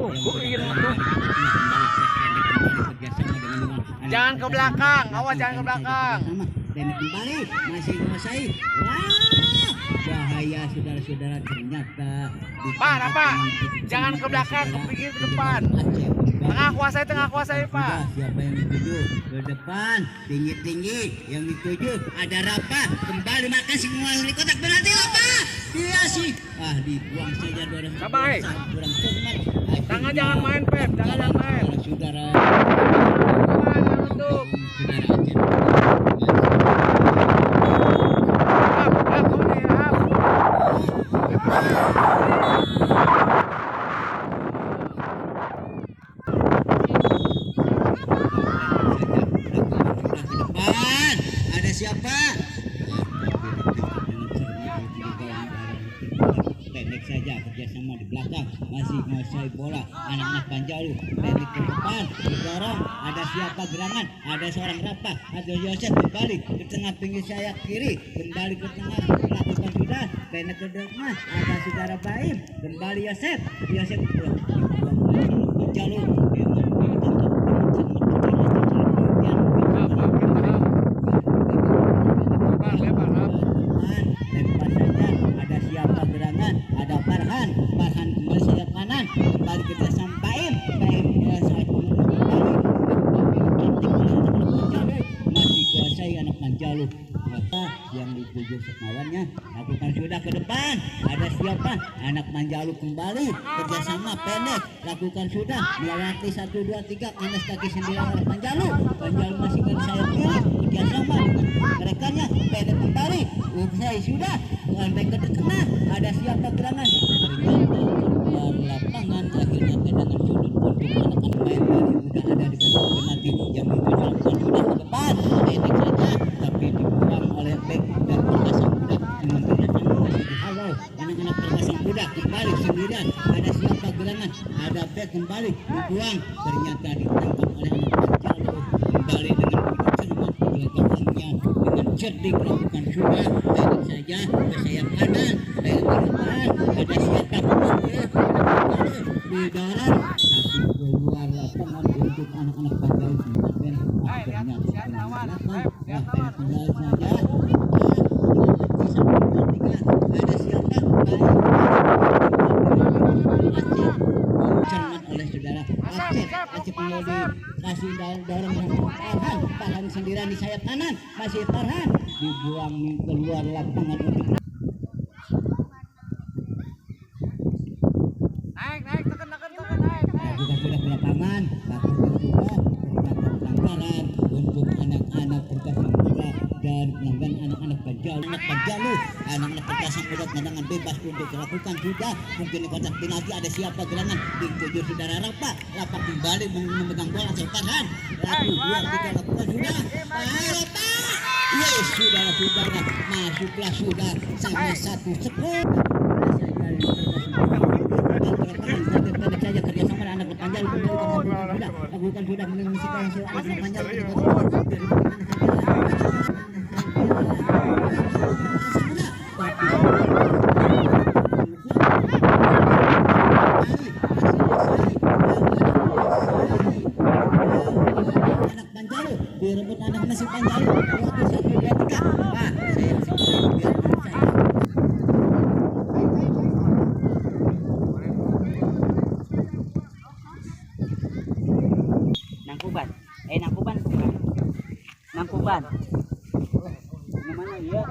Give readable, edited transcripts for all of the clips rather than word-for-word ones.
Tungguin tuh. Jangan ke belakang, awas jangan ke belakang. Dan kembali masih menguasai. Wah, bahaya saudara-saudara, ternyata. Pak, jangan ke belakang, ke pinggir, ke depan. Tengah kuasai Pak. Siapa yang dituju ke depan, tinggi-tinggi yang dituju ada Rafa, kembali makan semua di kotak penalti. Rafa dia sih dibuang saja dorong Sabar, kurang cermat. Tangan jangan main Pep, jangan main. Saudara Untuk ada siapa? Pendek saja kerjasama di belakang, masih menguasai bola. Anak-anak Panjalu pendek ke depan, didorong. Ada siapa gerangan? Ada seorang Rafa atau Yosef kembali ke tengah pinggir sayap kiri, kembali ke tengah lakukan sudah pendek ke depan. Ada saudara Baim kembali Yosef Panjalu. Ada Farhan kembali sayap kanan, kembali ke Baim masih kuasai anak Panjalu. Yang dituju sekawannya lakukan sudah ke depan. Ada siapa? Anak Panjalu kembali kerjasama pendek, lakukan sudah melewati 1, 2, 3 minus kaki sendiri oleh Panjalu masih ke sayap kiri, kerjasama dengan rekannya pendek kembali usai sudah sampai ke tengah. Ada siapa gerangan? Ternyata lapangan akhirnya tendangan sudut untuk anak-anak main sudah ada di kotak penalti yang dituju sudah ke depan pendek saja tapi dibuang oleh bek dan perkasang kuda dengan kerjasama masih di awal. Anak-anak perkasang kuda kembali sendirian. Ada siapa gerangan? Ada bek kembali dibuang, ternyata ditangkap oleh anak Panjalu kembali dengan cermat melakukannya dengan cerdik lakukan sudah pendek saja ke sayap kanan pendek ke depan. Ada siapa di darat tapi keluar lapangan untuk anak-anak Panjalu ada siapa cermat oleh saudara Aceh kembali kasih dorong Farhan sendirian di sayap kanan, masih Farhan dibuang keluar lapangan untuk naik tekan naik. Sudah ke lapangan, lakukan juga pelanggaran untuk anak-anak perkasang muda dan pelanggan anak-anak Panjalu. Anak-anak perkasang muda tendangan bebas untuk dilakukan sudah. Mungkin di kotak penalti ada siapa gerangan dituju saudara Rafa kembali memegang bola Farhan. Lalu 2, 3 lakukan sudah. Yes, sudah masuklah sudah sama 1-10. Pendek saja kerjasama anak Panjalu kembali lakukan sudah menyisikan anak Panjalu direbut anak nasi Panjalu. 1, 2, 3. Nangkuban. Mana dia?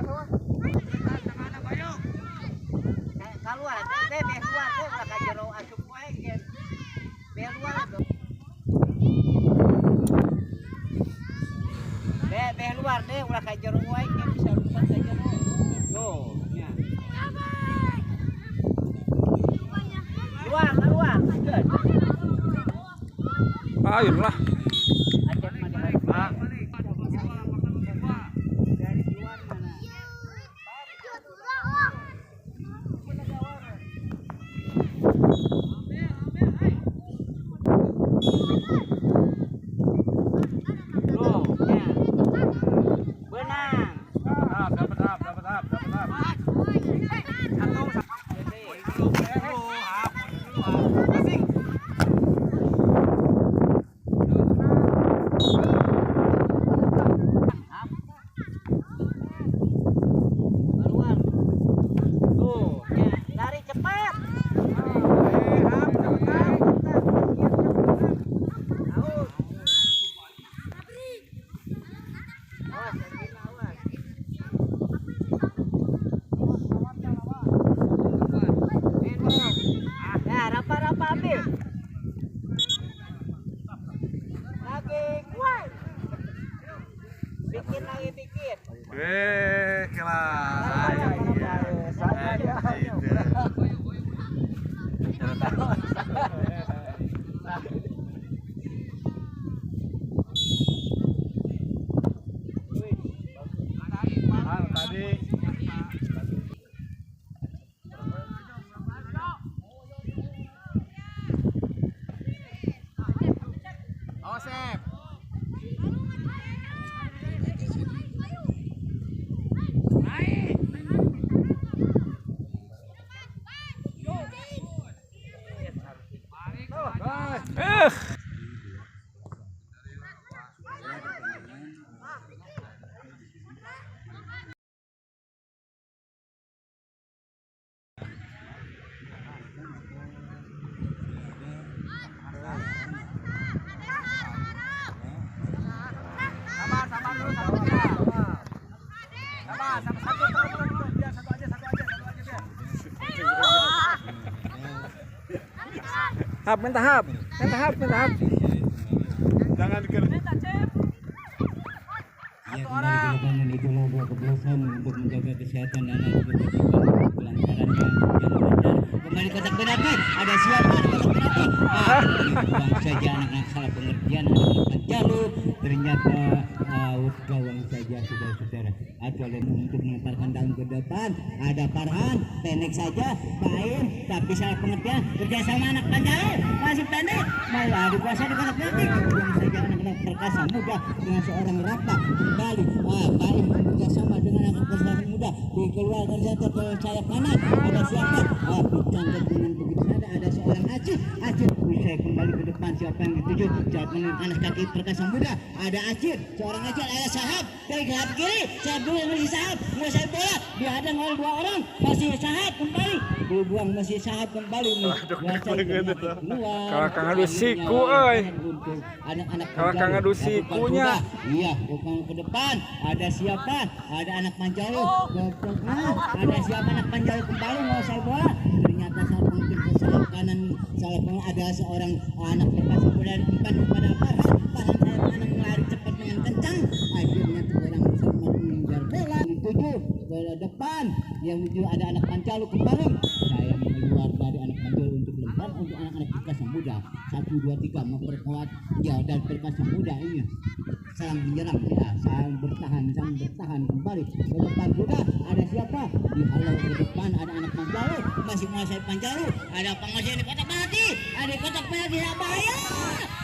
Keluar, keluar ka jero asup wae ke. Keluar tuh. Keluar deh ulah ka jero wae ke bisa lupa ka jero. Tuh, nya. Keluar. Ayolah. Main tahap. Jangan dikerjain. Ya, kembali ke lapangan itulah dua keputusan untuk menjaga kesehatan dan pelanggarannya yang lancar. Kembali kotak penalti, ada siapa di kotak penalti? Buang saja anak-anak salah pengertian, anak-anak jalur ternyata out gawang saja saudara-saudara. Aturan untuk mengantarkan daun ke depan, ada Farhan, pendek saja, main tapi salah pengertian kerjasama anak Panjalu masih pendek, malah dikuasai di kotak penalti. Buang saja anak-anak perkasa muda dengan seorang Rapa kembali, baik kerjasama dengan anak perkasa muda dikeluarkan jatuh ke sayap kanan. Ada siapa? Ditangkap dengan begitu saja. Ada seorang Acit usai kembali ke depan. Siapa yang dituju? Siapa yang anak kaki perkasa muda? Ada Acit, seorang Acit. Ada Sahab dari gelap kiri. Sahab dulu masih Sahab menguasai bola, dihadang oleh dua orang. Masih Sahab kembali dibuang, masih Sahab kembali Kalau kang adu siku euy. Kalau kang adu sikunya. Iya, bukan ke depan. Ada siapa? Ada anak Panjalu. Ada siapa anak Panjalu kembali menguasai bola. Ternyata salah pengertian ke sayap kanan. Salah pengertian ada seorang anak perkasa muda umpan kepada Farhan. Farhan sayap kanan melari cepat dengan kencang. Akhirnya orang sempat mengejar bola. Dituju ke depan. Yang itu ada anak Panjalu kembali. Saya keluar dari anak Panjalu untuk lempar untuk anak-anak perkasa muda. 1, 2, 3 memperkuat ya dan perkasa muda ini. Salam menyerang ya, salam bertahan kembali ke depan sudah. Ada siapa? Dihalau ke depan ada anak Panjalu, masih menguasai Panjalu. Ada penguasai di kotak penalti, ada kotak penalti bahaya.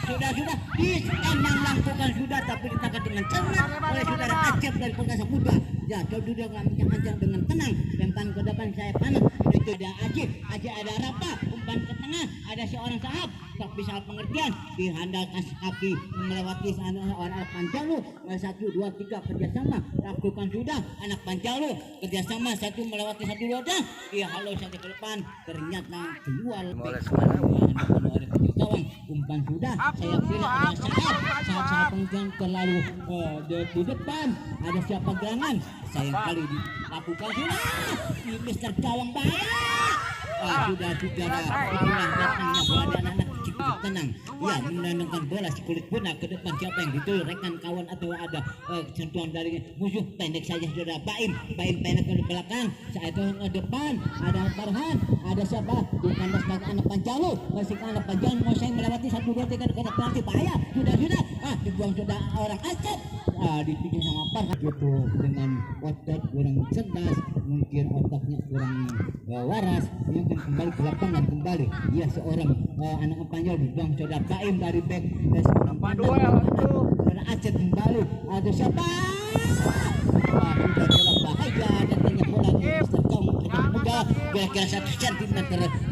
Sudah ditendang lakukan sudah, tapi ditangkap dengan cermat oleh saudara Acep dari perkasa muda. Ya, sudah ancang-ancang dengan tenang, lempar ke depan sayap kanan. Itu ada Acep ada Rapa, umpan ke tengah, ada seorang Sahab, tapi salah pengertian dihandalkan kaki melewati orang Panjalu. 1, 2, 3 kerjasama lakukan sudah anak Panjalu kerjasama 1 melewati 1, 2 dah. Dia halau saja ke depan, ternyata keluar kawan umpan sudah. Saya pilih ada Sahab pengertian terlalu di depan. Ada siapa gerangan sayang kali dilakukan sudah di Mister Gawang bahaya. Sudah itulah datangnya bola dan anak cukup tenang ya menendangkan bola si kulit bola ke depan. Siapa yang dituju rekan kawan atau ada sentuhan dari musuh? Pendek saja sudah Baim pendek ke belakang. Saat itu ke depan ada Farhan, ada siapa? Bukan anak Panjalu, masih anak Panjalu mau saya melewati 1, 2, 3 ke depan bahaya. Sudah dibuang sudah orang Aceh. Dituju sama Farhan gitu dengan otot kurang cerdas, mungkin otaknya kurang waras, mungkin kembali ke lapangan kembali. Ya seorang anak Panjalu dibuang sudah Baim dari back dan seorang saudara Aceh kembali. Ada siapa? Sudah bola bahaya datangnya bola ke Mister Kong muda kira-kira 1 cm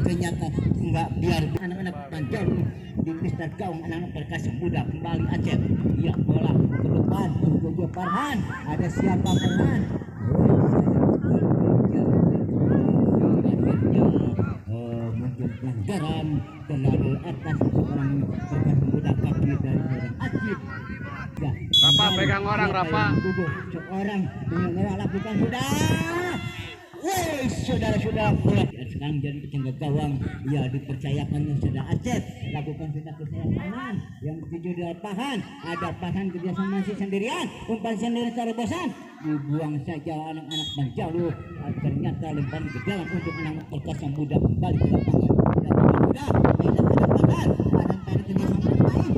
ternyata enggak biar anak-anak Panjalu di Mister Kong anak-anak perkasa muda kembali Aceh. Ya bola ke depan menuju Farhan. Ada siapa Farhan? Mungkin pelanggaran terlalu atas seorang perkasa muda kaki dari seorang Aceh. Rapa pegang orang Rapa. Seorang dengan lakukan sudah. Woi, saudara-saudara bola sekarang jadi penjaga gawang. Ya, dipercayakan sudah Acep. Lakukan sudah ke sayap kanan yang tuju di lapangan. Ada pasan kerjasama masih sendirian. Umpan sendiri terobosan. Dibuang saja anak-anak Banjalu. Ternyata lempar ke dalam untuk anak perkasa muda kembali ke lapangan. Muda, kita ke depan. Pada kerjasama bermain.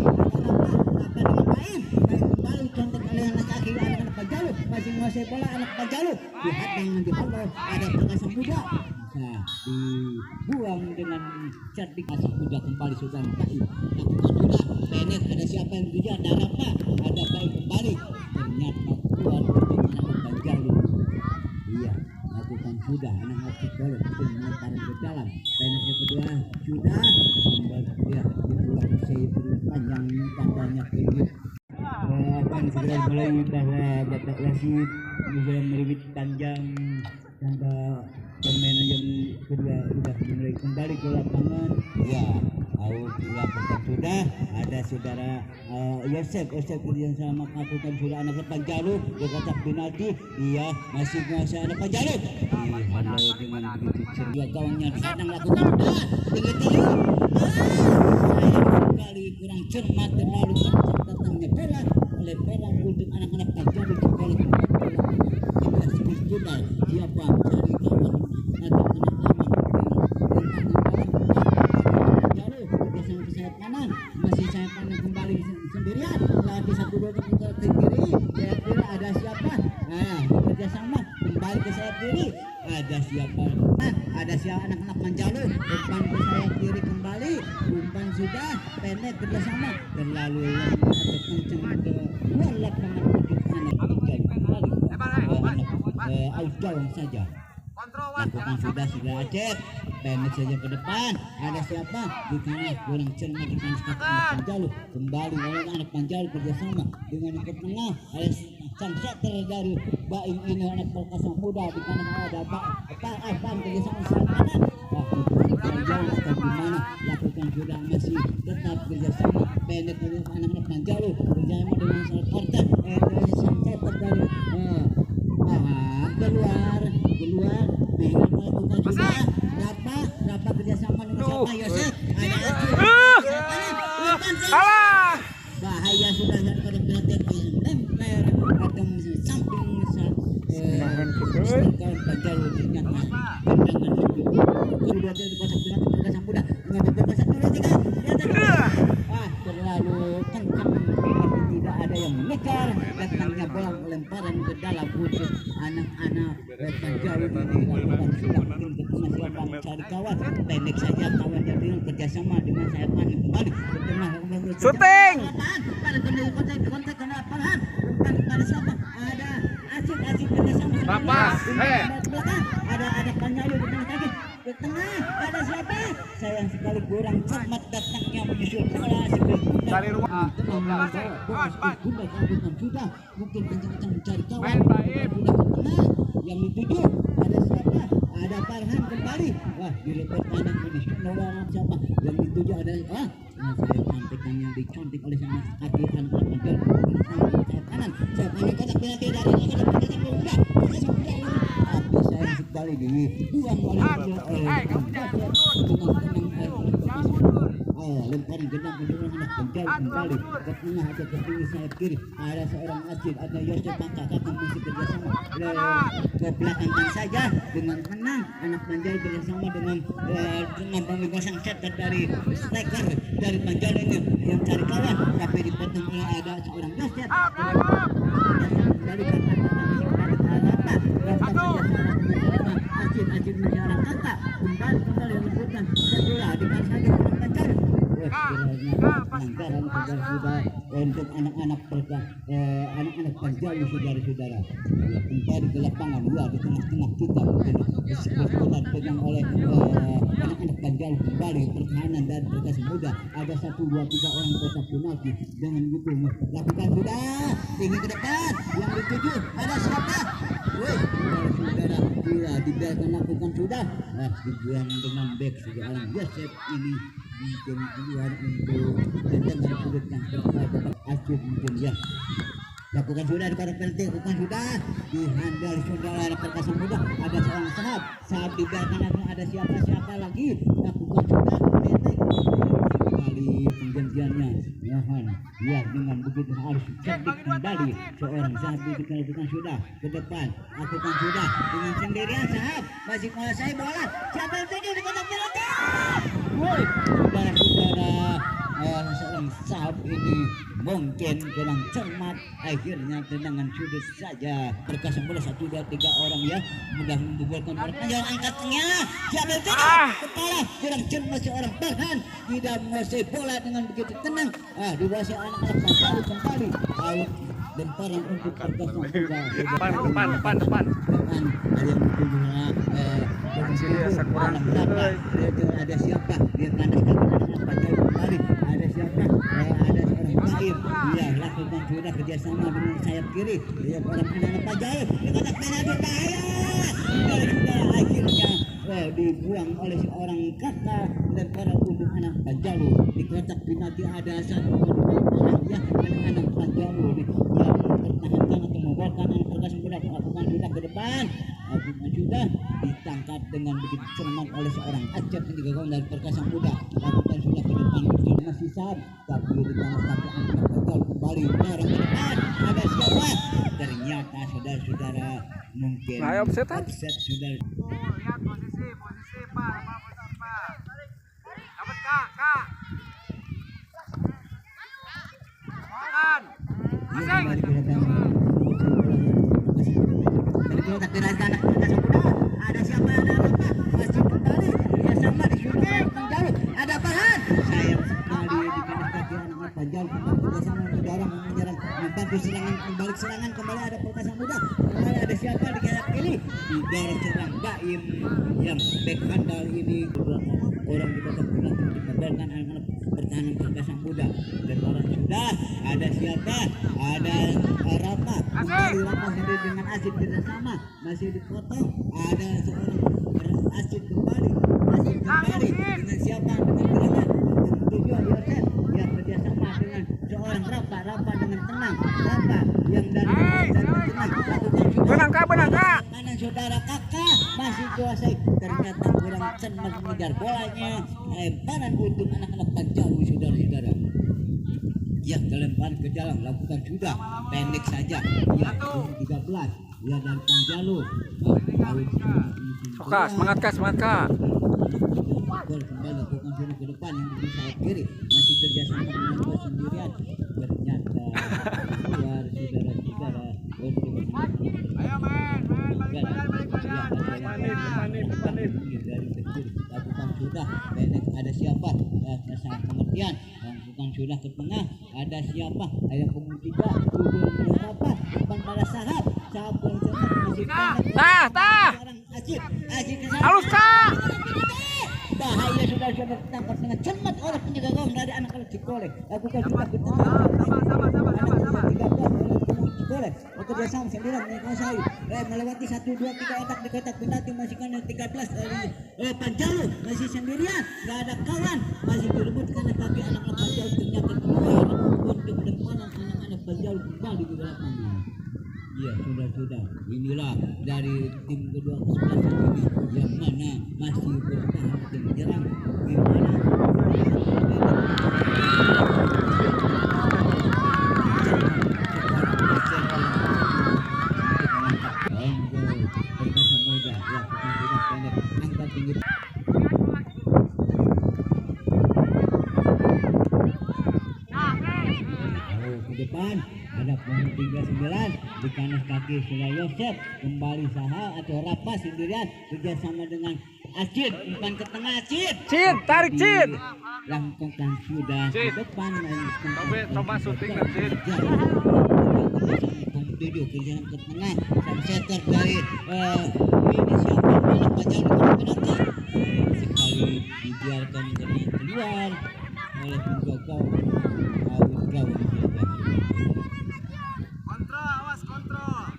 Kembali contoh oleh anak kaki anak-anak Banjalu. Masih menguasai bola anak Banjalu. Lihat yang dihalau ada perkasa muda. Bisa dibuang dengan cerdik. Perkasa muda kembali sudah kaki. Lakukan sudah. Pendek ada siapa yang dikejar? Ada apa? Ada baik kembali. Ternyata keluar untuk anak Banjalu. Iya, lakukan sudah anak-anak bola untuk menarik ke dalam. Pendek yang kedua sudah membuat dia dibuang saya panjang katanya pendek. Akan segera mulai bahwa Bapak Wasit juga meribit panjang sampai pemain yang kedua sudah mulai kembali ke lapangan. Ya, out dilakukan sudah. Ada saudara Yosef kerja sama lakukan sudah anak Banjalu berkotak penalti. Dia masih menguasai anak Banjalu. Dihalau dengan begitu ceria gawangnya sedang lakukan sudah tinggi-tinggi. Kali kurang cermat terlalu kencang datangnya bola oleh bola untuk anak-anak Banjalu kembali kita sudah siapa cari kawan atau anak-anak Banjalu bersama sayap kanan masih sayap kanan kembali sendirian lagi 1-2 ke kiri sayap kiri ada siapa kerjasama kembali ke sayap kiri ada siapa anak-anak Banjalu umpan ke sayap kiri kembali umpan sudah pendek kerjasama terlalu lemah atau kencang ke luar lapangan untuk anak Banjalu kembali out gawang saja. Lakukan sudah Acep pendek saja ke depan ada siapa di tengah kurang cermat di tengah anak Banjalu kembali oleh anak Banjalu kerjasama dengan ke tengah ada sang setter dari Baim ini anak perkasa muda di kanan ada Abang kerjasama sayap kanan Banjalu atau gimana lakukan sudah masih tetap kerjasama pendek dengan anak-anak Banjalu kerjasama dengan sang porter sang setter dari keluar dengan melakukan sudah berapa kerjasama dengan siapa Yosef ada bahaya sudah yang kedekatan lempar atau samping Banjalu ternyata tendangan sudah di kotak penalti perkasa muda mengambil satu dua tiga terlalu kencang tapi tidak ada yang mengejar datangnya bola lemparan ke dalam untuk anak-anak Banjalu ini lakukan sudah mungkin ketemu siapa mencari kawan pendek saja kawan jadi kerjasama dengan sayap kanan kembali ke tengah syuting pada kembali kontak ke lapangan umpan pada siapa ada Acip kerjasama Bapak belakang ada Banjalu di tengah kaki ke tengah ada siapa sayang sekali kurang cermat datangnya menyusul bola dari rumah sudah mungkin kencang-kencang mencari kawan main baik yang dituju ada siapa ada Farhan kembali dilepas anak ini siapa yang dituju ada saya sampaikan yang dicontek oleh sang kaki anak Banjalu sayap kanan kotak penalti dari sayang sekali dibuang oleh lemparan gendang untuk anak Banjalu kembali ke tengah atau ke tinggi sayap kiri ada seorang Acil ada Yosef Bangka kakak musik kerjasama ke belakangkan saja dengan tenang anak Banjalu bersama dengan memegang setter dari striker dari Banjalu ini yang cari kawan tapi dipotong oleh ada seorang Yosef dari Acil menjarah kata kembali menyebutkan bola dikasih saja anak Banjalu pelanggaran sudah untuk anak-anak Banjalu saudara-saudara kembali ke lapangan di tengah-tengah kita disebut pegang oleh anak-anak Banjalu kembali pertahanan dan perkasa muda ada 1, 2, 3 orang kotak penalti dengan gitu lakukan sudah tinggi ke depan yang dituju ada siapa saudara dibiarkan lakukan sudah dibuang dengan back seorang Yosef ini mungkin keluar untuk tendangan sudut yang terbaik Acip mungkin ya lakukan sudah di kotak penalti, lakukan sudah dihandal saudara anak perkasa muda, ada seorang sahab dibiarkan langsung, ada siapa lagi, lakukan sudah pendek kembali penggantiannya mohon ya dengan begitu harus cerdik kembali seorang sahab dilakukan sudah ke depan, lakukan sudah dengan sendirian sahab masih menguasai bola, siapa yang tuju di kotak penalti, woi saudara-saudara seorang sahab ini mungkin kurang cermat, akhirnya tendangan sudut saja. Perkasa bola 1, 2, 3 orang ya mudah membubarkan orang panjang angkatnya, siapa yang tuju kepala kurang cermat seorang Farhan tidak menguasai bola dengan begitu tenang, dikuasai anak-anak Panjalu kembali out lemparan untuk perkasa muda Depan. ada yang ada siapa dia kandaskan Panjalu kembali, ada siapa ada seorang Baim ya lakukan sudah kerjasama dengan sayap kiri dia orang anak Panjalu dengan penalti bahaya sudah akhirnya dibuang oleh seorang kakak dan para untuk anak Panjalu di kotak penalti ada satu orang ya anak Panjalu yang mempertahankan atau membawakan anak perkasa muda, lakukan sudah ke depan, lakukan sudah ditangkap dengan begitu cermat oleh seorang Acep yang digagawkan dari perkasa muda, lakukan sudah ke depan masih sahab tapi di tangan kaki anak Panjalu kembali dorong ke depan, ada siapa ternyata saudara-saudara mungkin offset sudah. Lihat posisi Pak, dapat Kak. Kembali ke lapangan. Tapi rasa anak perkasa muda. Ada siapa? Ada apa? Masih kembali. Dia sama di Panjalu. Ada Farhan. Sayang sekali di kanan kaki anak Panjalu. Bersama mendorong menyerang membantu serangan kembali kembali ada perkasa muda. Kembali ada siapa di kanan kiri? Didorong serang Baim yang back handal ini orang di kotak penalti untuk membatalkan anak-anak pertahanan perkasa muda dan orang sudah ada siapa ada Rafa kembali Rafa sendiri dengan Asid kerjasama masih dipotong ada seorang Asid kembali dengan siapa dengan gerangan tujuan Yosef yang kerjasama dengan seorang Rafa dengan tenang Rafa yang dari tenang Kak kanan saudara kakak masih kuasai ternyata kurang cermat mengejar bolanya, lemparan untuk anak-anak Panjalu saudara-saudara ya kelemparan ke dalam lakukan sudah pendek saja ya 13 ya dari Panjalu semangat kak kembali lakukan sudah ke depan yang di sayap kiri masih kerjasama dengan bos sendirian ternyata keluar saudara-saudara untuk Ayo main, balik badan. dari kecil lakukan sudah pendek ada siapa saat pengertian lakukan sudah ke tengah ada siapa ada pemuda tujuh apa depan pada sahab yang masih orang Acip halus kak bahaya sudah tangkap dengan cermat oleh penjaga gawang dari anak-anak Cikole lakukan sudah ke tengah Cikole bekerja sama sendirian menguasai melewati 1, 2, 3 otak di kotak penalti masih kena 13 dari Panjalu masih sendirian gak ada kawan masih direbut karena kaki anak-anak Panjalu ternyata keluar untuk depanan anak-anak Panjalu kembali di belakangnya. Iya sudah inilah dari tim kedua kesebelasan ini yang mana masih bertahan dan menyerang gimana perkasa muda ya sudah pendek angkat tinggi ke depan ada poin 39 di kanan kaki sudah Yosef kembali Saha atau Rafa sendirian kerjasama dengan Acid umpan ke tengah Acid tarik Cid lakukan sudah ke depan coba syuting Cid tujuh kerjasama ke tengah sang setter dari ini siapa malah Panjalu penalti sekali dibiarkan keluar oleh penjaga gawang Kontrol.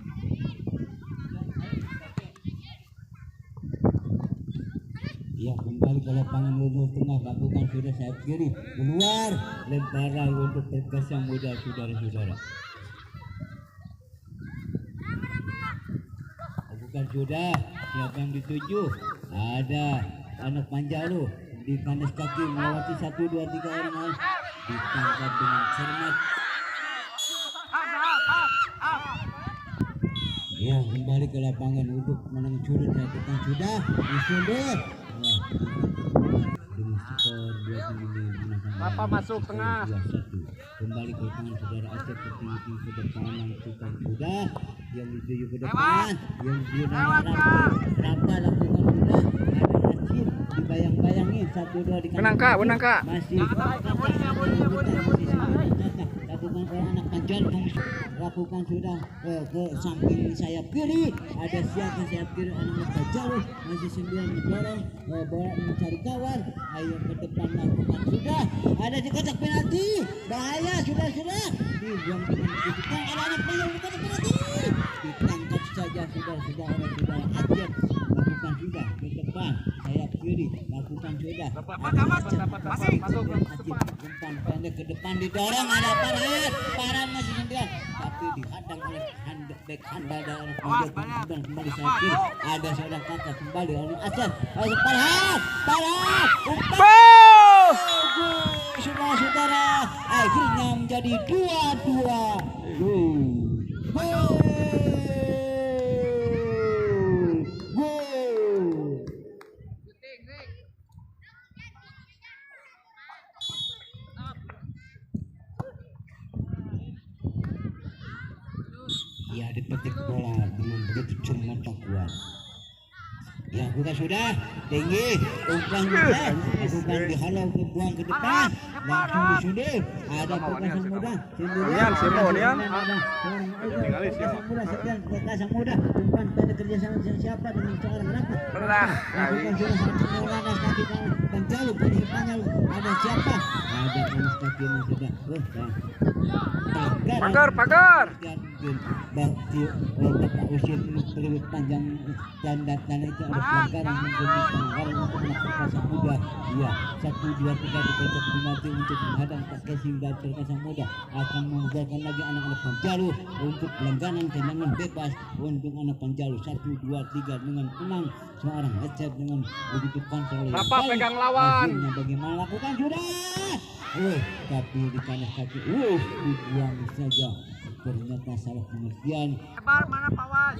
Ya kembali ke lapangan umum tengah lakukan sudah sayap kiri keluar lemparan untuk perkasa muda saudara-saudara lakukan sudah. Siapa yang dituju? Ada anak Manjalo di kandas kaki melewati 1 2 3 orang ditangkap dengan cermat. Ya, kembali ke lapangan untuk menang curut lakukan sudah disundul. Dengan skor 2-1 menangkan. Bapak masuk tengah. 2-1. Kembali ke tangan saudara Aceh tertinggi ke depan lakukan sudah yang dituju ke depan yang dituju dengan Rapa lakukan sudah ada Aceh dibayang-bayangin 1-2 di Menang Kak, menang Kak. masih lakukan oleh anak Panjal lakukan sudah ke samping sayap kiri ada siapa sayap kiri anak Panjal masih 9 mendorong bola mencari kawan ayo ke depan lakukan sudah ada di kotak penalti bahaya sudah dibuang dengan kecepatan ada anak Panjal di kotak penalti ditangkap saja sudah oleh saudara Aceh lakukan sudah ke depan sayap kiri lakukan sudah Masih masuk umpan pendek ke depan didorong ada Farhan masih sendirian tapi dihadang oleh back handal dari Panjat dan kembali sayap kiri ada seorang kakak kembali oleh Aceh Farhan umpan saudara akhirnya menjadi 2-2 gol. Ya dipetik bola dengan begitu cermat tak kuat. Ya bukan sudah tinggi umpan sudah bukan dihalau ke buang ke depan langsung disundul ada perkasan muda sendirian perkasan muda umpan pada kerjasama siapa dengan seorang rapat lakukan sudah Maulana kaki Panjalu posisi Panjalu ada siapa ada panas kaki yang sudah pagar bakti Bapak Usil ini panjang dan itu ada pelanggaran menjadi pelanggaran untuk anak perkasa muda. Iya 1 2 3 dikocok penalti untuk menghadang Pak Kesing dan perkasa muda akan mengumpulkan lagi anak-anak Panjalu untuk pelanggaran tendangan bebas untuk anak Panjalu 1 2 3 dengan menang seorang Aceh dengan begitu kontrol. Bapak pegang lawan. Akhirnya bagaimana lakukan sudah. Tapi di kanan kaki dibuang saja ternyata salah pengertian. Mana Pak Wan?